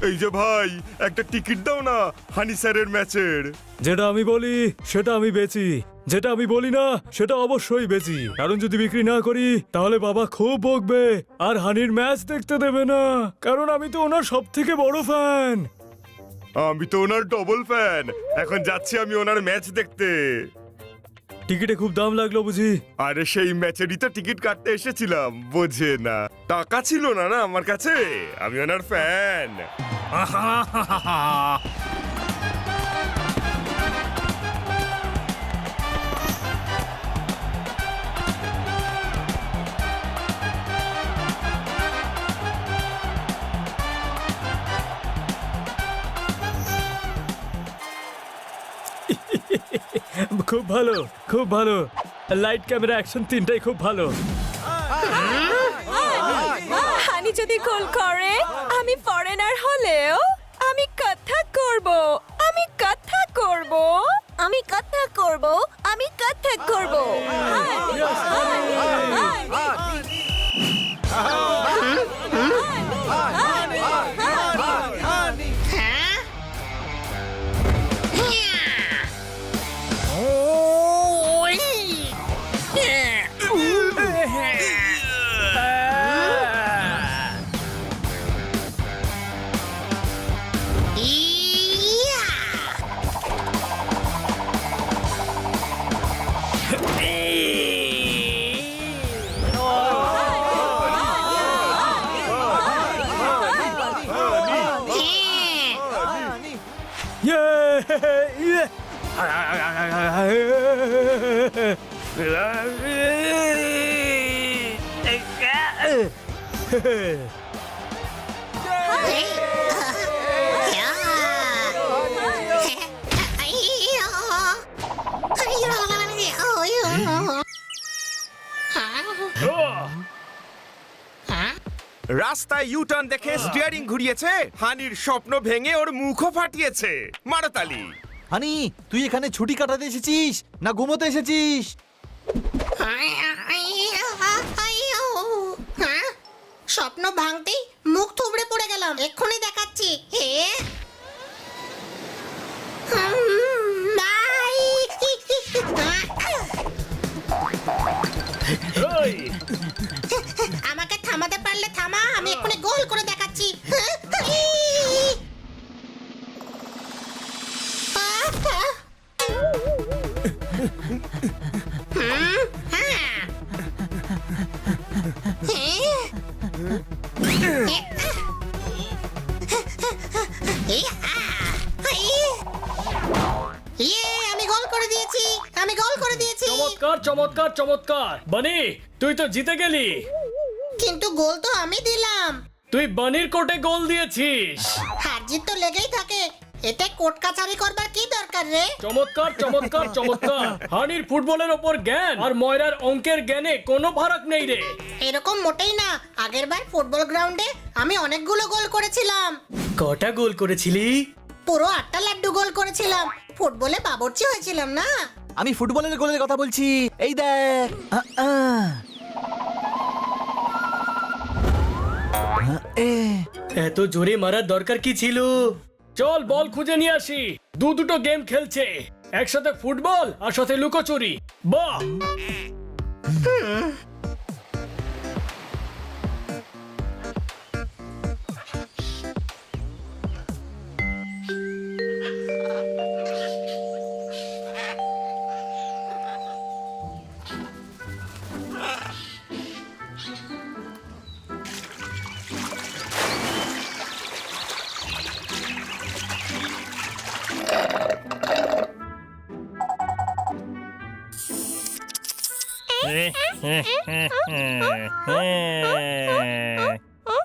এই যে ভাই, একটা টিকিট দাও না হানি স্যারের ম্যাচের। যেটা আমি বলি সেটা আমি বেচি, যেটা আমি বলি না সেটা অবশ্যই বেচি। কারণ যদি বিক্রি না করি তাহলে বাবা খুব বকবে আর হানির ম্যাচ দেখতে দেবে না, কারণ আমি তো ওনার সব থেকে বড় ফ্যান। আমি তো ওনার ডবল ফ্যান। এখন যাচ্ছি আমি ওনার ম্যাচ দেখতে। টিকিটে খুব দাম লাগলো বুঝি? আরে সেই ম্যাচেরই তো টিকিট কাটতে এসেছিলাম, বোঝে না। টাকা ছিল না না আমার কাছে, আমি ওনার ফ্যান। খুব ভালো, খুব ভালো। লাইট ক্যামেরা অ্যাকশন তিনটাই খুব ভালো। হানি যদি গোল করে, আমি ফরেনার হলেও আমি কথা করব, আমি কথা করব, আমি কথা করব, আমি কথা করব। রাস্তায় ইউটার্ন দেখে স্টিয়ারিং ঘুরিয়েছে, হানির স্বপ্ন ভেঙে ওর মুখও ফাটিয়েছে। মারতালি। হানি, তুই এখানে ছুটি কাটাতে এসেছিস না ঘুমোতে এসেছিস? স্বপ্ন ভাঙতেই মুখ থুবড়ে পড়ে গেলাম, এক্ষুনি দেখাচ্ছি। আমাকে থামাতে পারলে থামা, আমি এক্ষুনি গোল করে দেখাচ্ছি। আমি গোল করে দিয়েছি, আমি গোল করে দিয়েছি। চমৎকার চমৎকার চমৎকার। বানি, তুই তো জিতে গেলি। কিন্তু গোল তো আমি দিলাম। তুই বানির কোর্টে গোল দিয়েছিস। হার জিত তো লেগেই থাকে, এতে কোর্ট কাচারি করবার কি দরকার রে? চমৎকার চমৎকার চমৎকার। হানির ফুটবলের ওপর জ্ঞান আর ময়রার অঙ্কের জ্ঞানে কোনো ফারাক নেই রে। এরকম মোটেই না। আগেরবার ফুটবল গ্রাউন্ডে আমি অনেকগুলো গোল করেছিলাম। কটা গোল করেছিলি? পুরো 8টা লাড্ডু গোল করেছিলাম। ফুটবলে বাবুর্চি হয়েছিলাম না। আমি ফুটবলের গোলের কথা বলছি, এই দেখ। এত জোরে মারার দরকার কি ছিল? চল বল খুঁজে নিয়ে আসি। দুটো গেম খেলছে, একসাথে ফুটবল আর সাথে লুকোচুরি। বাহ!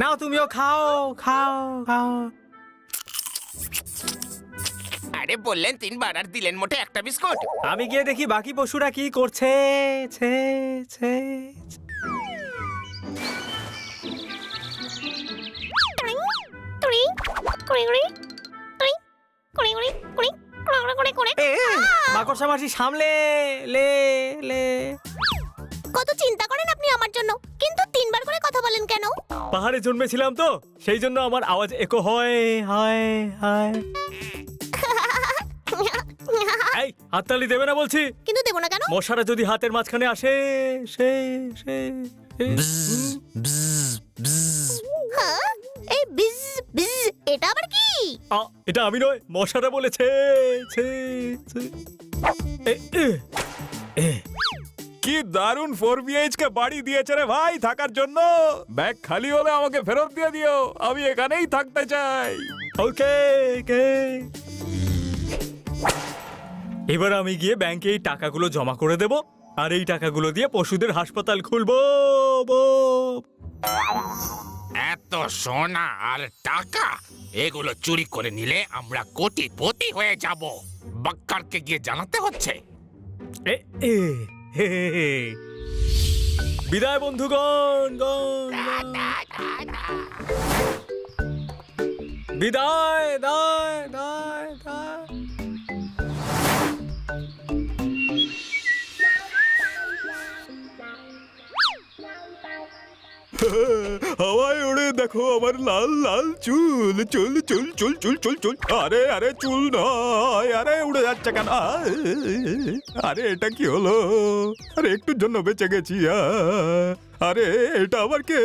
নাও তুমিও খাও খাও খাও। আরে বললেন 3বার আর দিলেন মোটে একটা বিস্কুট। আমি গিয়ে দেখি বাকি পশুরা কি করছে। ছে ছে মাকড়সা মাসি সামলে লে লে। কত চিন্তা করেন আপনি আমার জন্য, কিন্তু 3বার করে কথা বলেন কেন? পাহাড়ে জন্মেছিলাম তো সেই জন্য আমার আওয়াজ একো হয় হয় হয়। এই হাততালি দেবে না বলছি। কিন্তু দেবো না কেন? মশারা যদি হাতের মাঝখানে আসে সে সে হ্যাঁ, এই বিজ বিজ এটা আবার কি? এটা আমি নয়, মশারা বলেছে ছে, ছে। এ, এ, এ। কি দারুণ 4BHK বাড়ি দিয়েছে রে ভাই থাকার জন্য। ব্যাগ খালি হলে আমাকে ফেরত দিয়ে দিও, আমি এখানেই থাকতে চাই। ওকে ওকে। এবার আমি গিয়ে ব্যাংকে এই টাকাগুলো জমা করে দেব, আর এই টাকাগুলো দিয়ে পশুদের হাসপাতাল খুলবো। এত সোনা আর টাকা এগুলো চুরি করে নিলে আমরা কোটিপতি হয়ে যাব। বাক্কারকে গিয়ে জানাতে হচ্ছে। এ, এ, হে, হে, হে। বিদায় বন্ধুগণ, গণ, গণ। বিদায় দায় দায় দায়। হাওয়ায় ওড়ে দেখো আমার লাল লাল চুল, চুল চুল চুল চুল চুল চুল। আরে আরে চুল নয়, আরে উড়ে যাচ্ছে কেন? আরে এটা কি হলো? আরে একটুর জন্য বেঁচে গেছি। আরে এটা আবার কে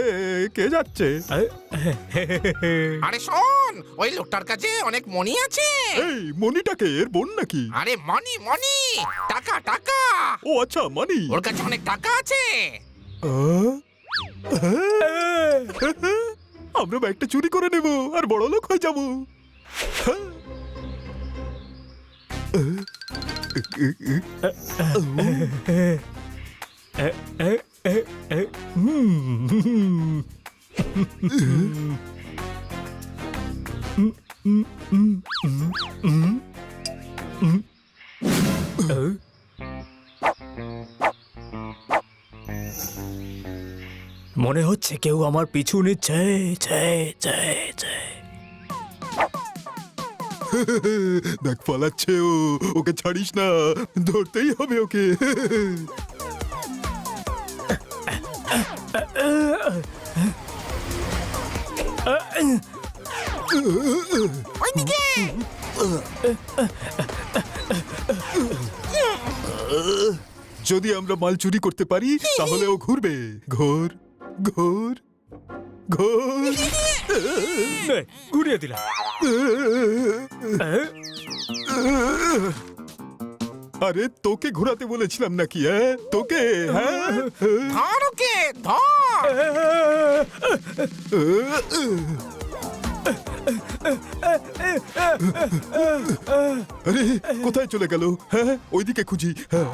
কে যাচ্ছে? আরে শোন, ওই লোকটার কাছে অনেক মনি আছে। এই মনিটাকে এর বোন নাকি? আরে মনি মনি, টাকা টাকা। ও আচ্ছা মানি। ওর কাছে অনেক টাকা আছে। আমরা ব্যাগটা চুরি করে নেব আর বড় লোক হয়ে যাব। মনে হচ্ছে কেউ আমার পিছু নিচ্ছে। ছে, ছে, ছে। দেখ পালাচ্ছে ও, ওকে ছাড়িস না, ধরতেই হবে ওকে। ওইদিকে যদি আমরা মাল চুরি করতে পারি তাহলে ও ঘুরবে। ঘোর ঘোর ঘোর। নে, ঘুরিয়ে দিলাম। আরে তোকে ঘোরাতে বলেছিলাম নাকি? তোকে? হ্যাঁ ধর ওকে, ধর। আরে কোথায় চলে গেল? হ্যাঁ ওইদিকে খুঁজি। হ্যাঁ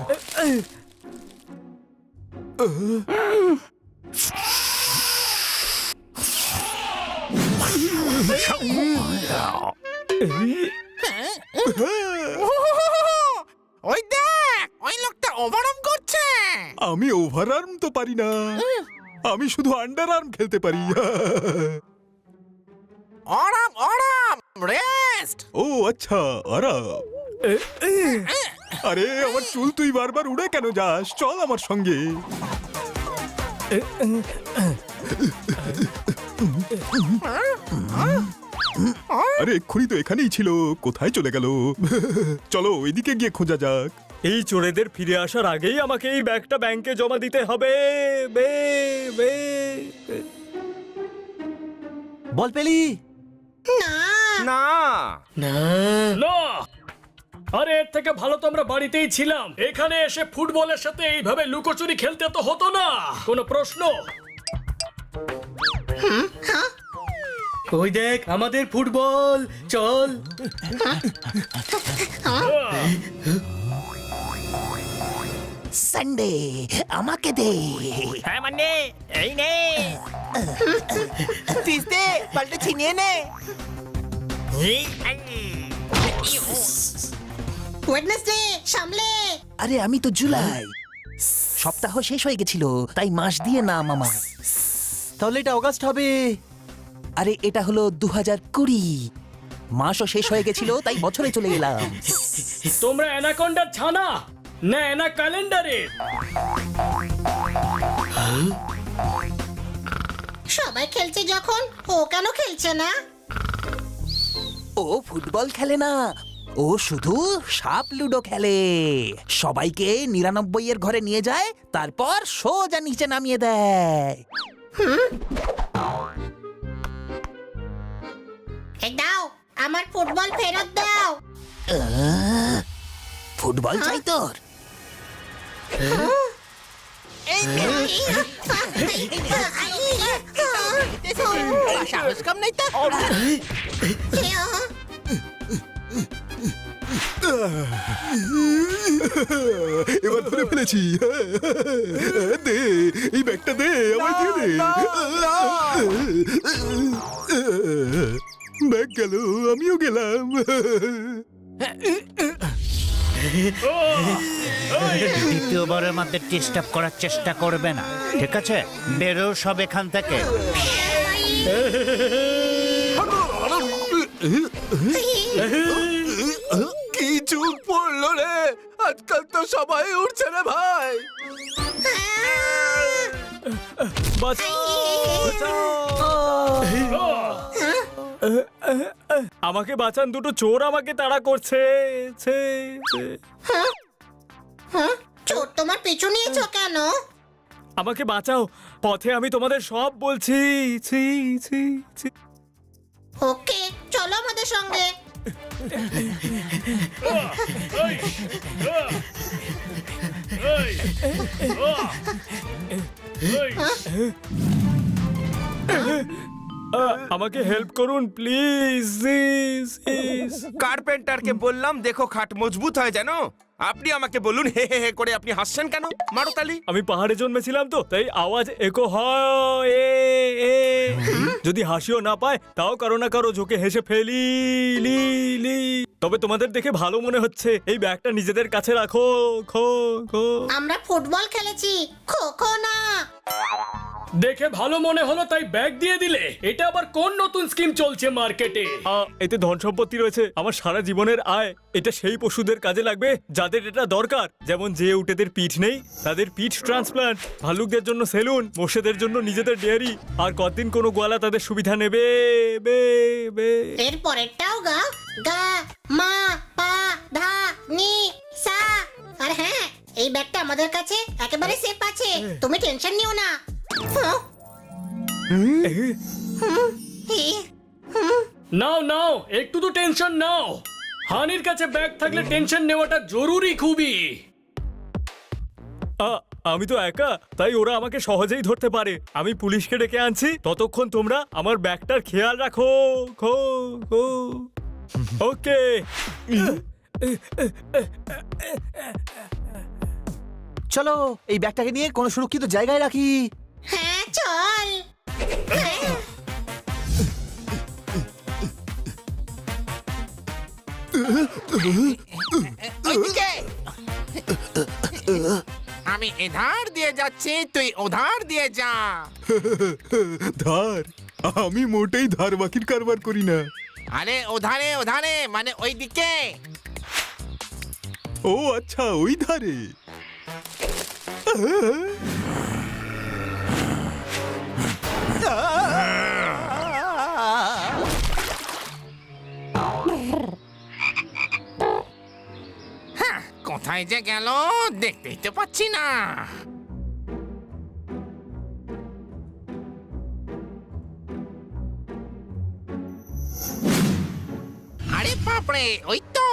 ওই দেখ, ওই লোকটা ওভারআর্ম করছে। আমি ওভার আর্ম তো পারি না, আমি শুধু আন্ডার আর্ম খেলতে পারি। আরাম আরাম, রেস্ট। ও আচ্ছা আরাম। আরে আমার চুল তুই বারবার উড়ে কেন যাস? চল আমার সঙ্গে। আরে এক্ষুনি তো এখানেই ছিল, কোথায় চলে গেল? চলো ওইদিকে গিয়ে খোঁজা যাক। এই চোরেদের ফিরে আসার আগেই আমাকে এই ব্যাগটা ব্যাংকে জমা দিতে হবে। বে বে বল পেলি? না না, আরে এর থেকে ভালো তো আমরা বাড়িতেই ছিলাম। এখানে এসে ফুটবলের সাথে এইভাবে লুকোচুরি খেলতে তো হতো না। কোনো প্রশ্ন? ওই দেখ আমাদের ফুটবল, চল। সানডে আমাকে দে। হ্যাঁ মানে এই নে, তিস্তে পাল্টে ছিনিয়ে নে। ওয়েডনেসডে সামলে। আরে আমি তো জুলাই, সপ্তাহ শেষ হয়ে গেছিল তাই মাস দিয়ে নাম আমার। তাহলে এটা অগাস্ট হবে। আরে এটা হলো 2020, মাসও শেষ হয়ে গেছিল তাই বছরে চলে এলাম। তোমরা অ্যানাকন্ডার ছানা না অ্যানা ক্যালেন্ডারে? সবাই খেলছে যখন ও কেন খেলছে না? ও ফুটবল খেলে না, ও শুধু সাপ লুডো খেলে। সবাইকে ৯৯ এর ঘরে নিয়ে যায়, তারপর সোজা নিচে নামিয়ে দেয়। এই দাও, আমার ফুটবল ফেরত দাও। ফুটবল চাই তোর? সাহস কম নাই তো। এবার ধরে ফেলেছি। দে এই ব্যাগটা দে, আমার দিয়ে দে। ব্যাগ গেল, আমিও গেলাম। দ্বিতীয়বারের মধ্যে ডিস্টার্ব করার চেষ্টা করবে না, ঠিক আছে? বেরো সব এখান থেকে। কি চুপ পড়লো রে, আজকাল তো সবাই উঠছে রে ভাই। আমাকে বাঁচান, দুটো চোর আমাকে তাড়া করছে। চোর তোমার পিছু নিয়েছো কেন? আমাকে বাঁচাও, পথে আমি তোমাদের সব বলছি। ছি ছি ছি। ওকে, চলো আমাদের সঙ্গে। আমাকে হেল্প করুন প্লিজ। কার্পেন্টারকে বললাম দেখো খাট মজবুত হয় জানো। আপনি আমাকে বলুন হে হে হে করে আপনি হাসছেন কেন? মারো তালি। আমি পাহাড়ে জন্মেছিলাম তো, তাই আওয়াজ একো হয়। যদি হাসিও না পায় তাও কারো না কারো ঝোঁকে হেসে ফেলি। তবে তোমাদের দেখে ভালো মনে হচ্ছে। এই ব্যাগটা নিজেদের কাছে রাখো। খো খো। আমরা ফুটবল খেলেছি, খো খো না। দেখে ভালো মনে হলো তাই ব্যাগ দিয়ে দিলে? এটা আবার কোন নতুন স্কিম চলছে মার্কেটে? এতে ধন সম্পত্তি রয়েছে, আমার সারা জীবনের আয়। এটা সেই পশুদের কাজে লাগবে যাদের এটা দরকার, যেমন যে উটেদের পিঠ নেই তাদের পিঠ ট্রান্সপ্লান্ট, ভালুকদের জন্য সেলুন, মোষেদের জন্য নিজেদের ডেয়ারি, আর কতদিন কোনো গোয়ালা তাদের সুবিধা নেবে। এর পরেরটাও গা। গা মা পা ধা নি সা। আর হ্যাঁ, এই ব্যাগটা আমাদের কাছে একেবারে সেফ আছে, তুমি টেনশন নিও না। নাও নাও, একটু তো টেনশন নাও। হানির কাছে ব্যাগ থাকলে টেনশন নেওয়াটা জরুরি খুবই। আমি তো একা, তাই ওরা আমাকে সহজেই ধরতে পারে। আমি পুলিশকে ডেকে আনছি, ততক্ষণ তোমরা আমার ব্যাগটার খেয়াল রাখো। খো খো। ওকে। চলো এই ব্যাগটাকে নিয়ে কোনো সুরক্ষিত জায়গায় রাখি। হ্যাঁ চল। আমি এধার দিয়ে যাচ্ছি, তুই ওধার দিয়ে যা। ধার? আমি মোটেই ধার বাকির কারবার করি না। আরে ওধারে ওধারে মানে ওইদিকে। ও আচ্ছা, ওই ধারে। কোথায় যে গেল দেখতেই তো পাচ্ছি না। আরে বাপরে, ওই তো।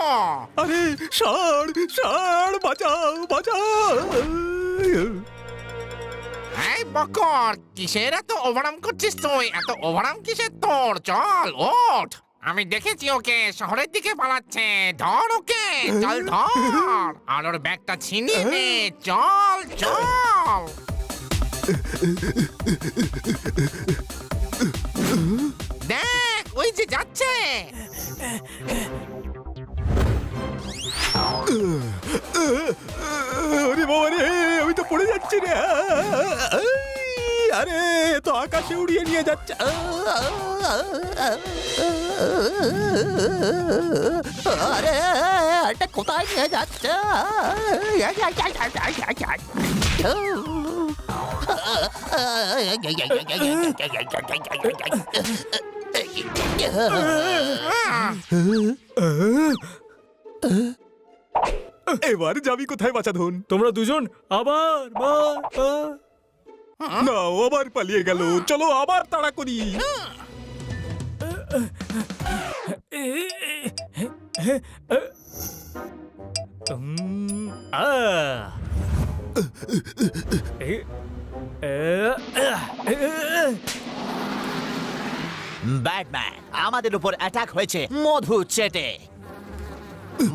আরে ষাঁড়, ষাঁড়, বাঁচাও বাঁচাও। এই বকর, কিসের এত ওভারাম করছিস তুই? এত ওভারাম কিসের তোর? চল ওঠ, আমি দেখেছি ওকে শহরের দিকে পালাচ্ছে। ধর ওকে, চল ধর, আর ওর ব্যাগটা ছিনিয়ে নে। চল চল। দেখ ওই যে যাচ্ছে। আরে বাবা রে, আমি তো পড়ে যাচ্ছি রে। আরে তো আকাশে উড়িয়ে নিয়ে যাচ্ছে। আরে এটা কোথায় নিয়ে যাচ্ছে? এবার যাবি কোথায় বাচাধন? তোমরা দুজন আবার না, ও আবার পালিয়ে গেল। চলো আবার তাড়া করি। ব্যাটম্যান আমাদের উপর অ্যাটাক হয়েছে মধু চেটে।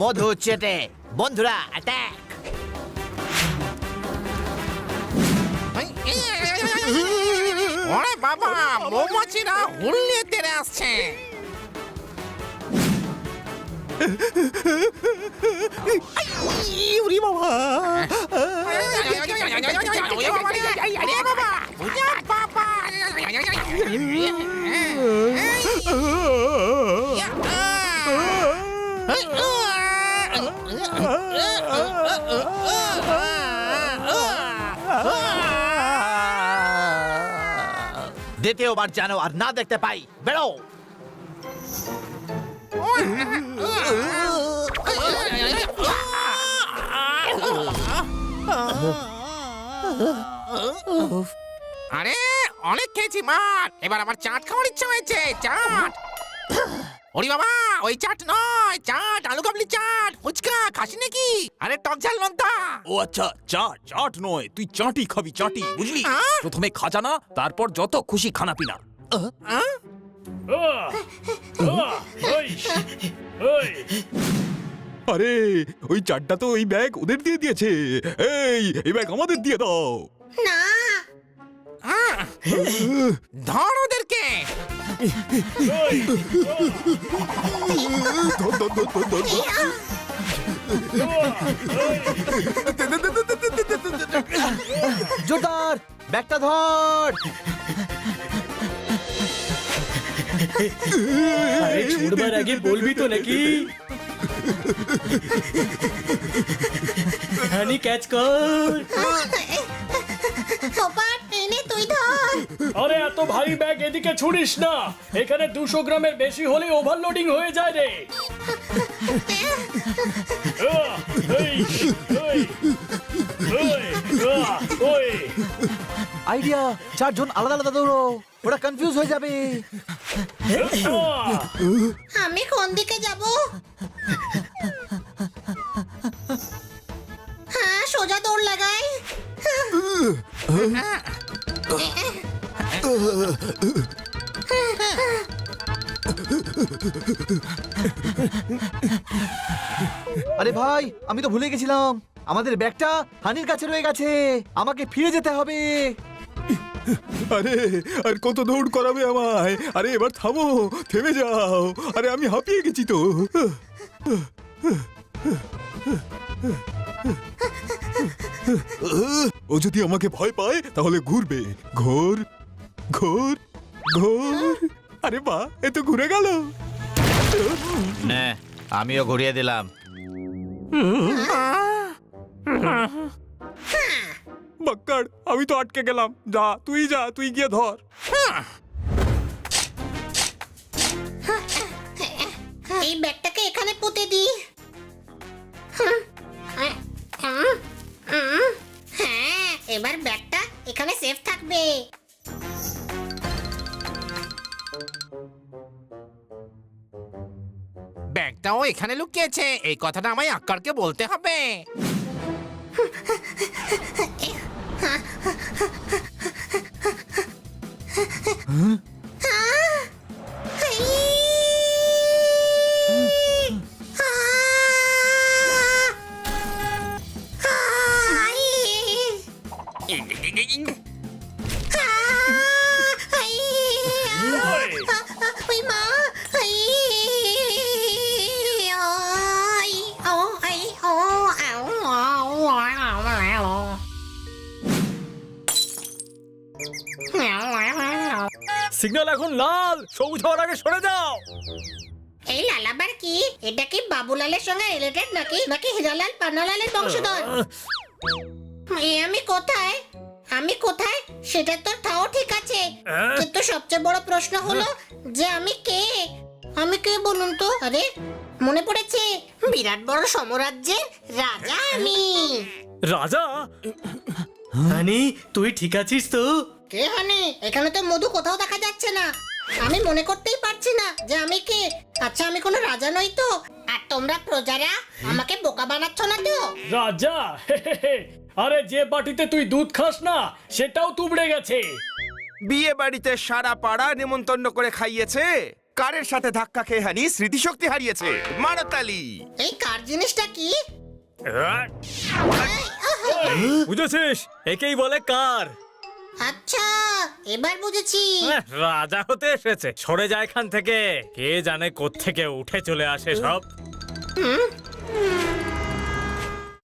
মধু চেটে বন্ধুরা অ্যাটাক। ওরে বাবা, মৌমাছিরা হুল্লিয়ে তেড়ে আসছে। উরি বাবা! আরে বাবা, ওরে বাবা। দ্বিতীয়বার যেন আর না দেখতে পাই। বেরো। আরে অনেক খেয়েছি মার, এবার আমার চাট খাওয়ার ইচ্ছা হয়েছে। চাট। ওরে বাবা, ওই চাট নয়, চাট আলু কাবলি চাট। ফুচকা খাসি নাকি? আরে টক ঝাল লঙ্কা। ও আচ্ছা, চাট নয়, তুই চাটি খাবি, চাটি, বুঝলি? প্রথমে খাজানা, তারপর যত খুশি খানা পিনা। আরে ওই চারটা তো ওই ব্যাগ ওদের দিয়ে দিয়েছে। এই ব্যাগ আমাদের দিয়ে দাও। না, ধর ওদেরকে। ধর, ধর, ধর, ধর, ধর, ধর। জোরদার ব্যাগটা ধর। আরে ছুড়বার আগে বলবি তো নাকি? হানি ক্যাচ কর। পোপাট এনে তুই ধর। আরে এত ভারী ব্যাগ এদিকে ছুড়িস না, এখানে 200 গ্রামের বেশি হলে ওভারলোডিং হয়ে যায় রে। আইডিয়া, চারজন আলাদা আলাদা দৌড়ো, ওরা কনফিউজ হয়ে যাবে। আমি কোন দিকে যাব? হ্যাঁ, সোজা দৌড় লাগাই। আরে ভাই, আমি তো ভুলে গেছিলাম, আমাদের ব্যাগটা হানির কাছে রয়ে গেছে। আমাকে ফিরে যেতে হবে। আরে আর কত দৌড় করাবে আমায়? আরে এবার থামো, থেমে যাও। আরে আমি হাঁপিয়ে গেছি তো। ও যদি আমাকে ভয় পায় তাহলে ঘুরবে। ঘোর ঘোর ঘোর। আরে বাহ, এ তো ঘুরে গেল। নে, আমিও ঘুরিয়ে দিলাম। বাক্কার, আমি তো আটকে গেলাম। যা, তুই গিয়ে ধর। এই ব্যাগটাকে এখানে পুঁতে দি। হ্যাঁ, এবার ব্যাগটা এখানে সেফ থাকবে। ব্যাগটাও এখানে লুকিয়েছে, এই কথাটা আমায় আক্কারকে বলতে হবে। সিগন্যাল এখন লাল, সবুজ হওয়ার আগে সরে যাও। এই লালাবার কি? এটা কি বাবুলালের সঙ্গে রিলেটেড নাকি হিরালাল পান্নালালের বংশধর? আমি কোথায়? আমি কোথায় সেটা তো তাও ঠিক আছে, কিন্তু সবচেয়ে বড় প্রশ্ন হলো যে আমি কে? আমি কে বলুন তো? আরে মনে পড়েছে, বিরাট বড় সাম্রাজ্যের রাজা আমি। রাজা? হানি তুই ঠিক আছিস তো? কে হানি? এখানে তো মধু কোথাও দেখা যাচ্ছে না। আমি মনে করতেই পারছি না যে আমি কে। আচ্ছা আমি কোনো রাজা নই তো? আর তোমরা প্রজারা আমাকে বোকা বানাচ্ছ না তো? রাজা? আরে যে বাটিতে তুই দুধ খাস না সেটাও তুবড়ে গেছে। বিয়ে বাড়িতে সারা পাড়া নেমন্তন্ন করে খাইয়েছে, কারের সাথে ধাক্কা খেয়ে হানি স্মৃতিশক্তি হারিয়েছে। মারতালি। এই কার জিনিসটা কি? বুঝেছিস? একেই বলে কার। আচ্ছা এবার বুঝেছি। রাজা হতে এসেছে, সরে যায় এখান থেকে। কে জানে কোত্থেকে উঠে চলে আসে সব।